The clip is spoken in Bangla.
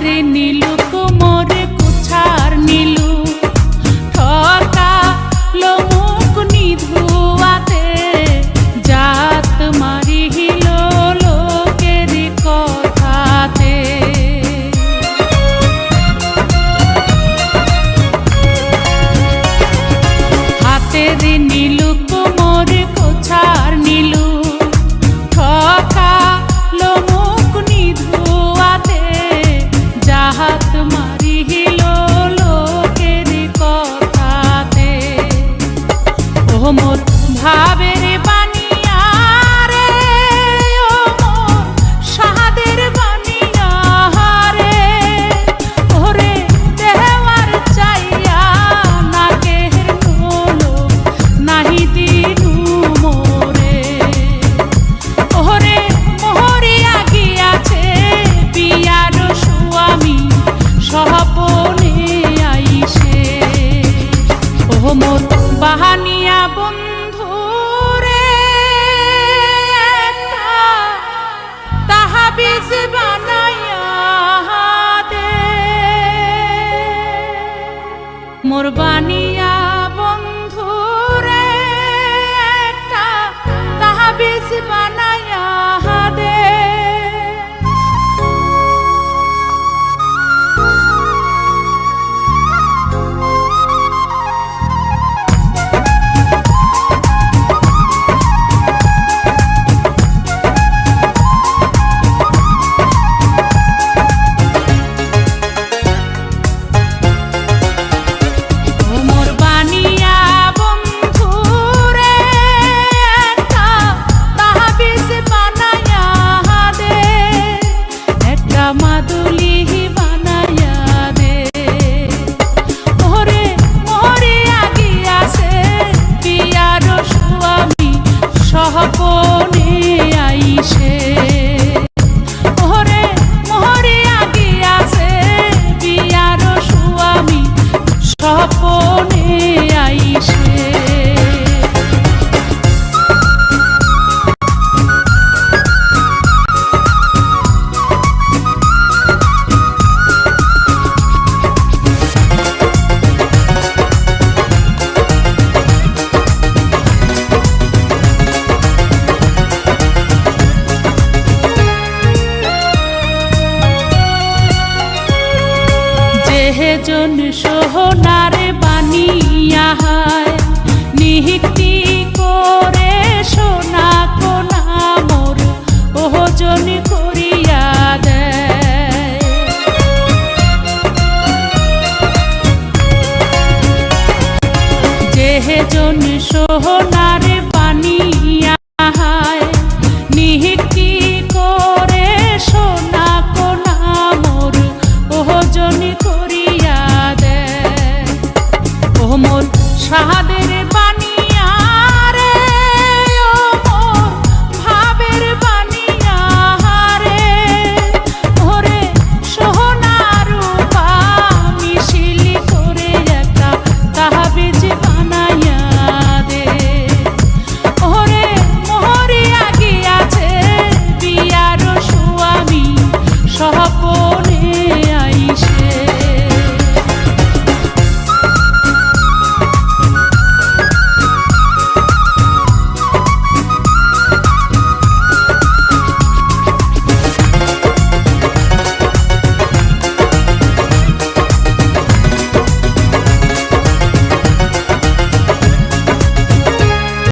রে নীলুক মোরে কুছার নীলু ঠকা লো মুখ নিধুয়াতে জাত মারিল লোকের কথাতে হাতে রে নীলুক মোরে কুছার নীলু ঠকা লো মুখ নিধুয়াতে জাত মারিল লোকের কথাতে ও মোর ভাবের বানিয়া রে ও মোর সাহাদের বানিয়া রে ওরে দেওয়ার চাইয়া নাকের নোলো নাহি দিনু মোরে ওরে মোহরিয়া গিয়াছে পিয়ার স্বামী সহপনে আইসে ও মোর বাহানিয়া বন্ধু রে তাহাবিজ বানাইয়া দে মোর বানিয়া বন্ধু রে তাহাবিজ বানাইয়া দে মোর বানিয়া বন্ধু রে তাহাবিজ বানাইয়া দে একটা মাদুলি বানাইয়া দে ওরে মরিয়া গিয়াছে পিয়ার স্বামী সহপনে আইসে ওরে মরিয়া গিয়াছে পিয়ার স্বামী সহপনে আইসে যেজন সোহনারে বানিয়া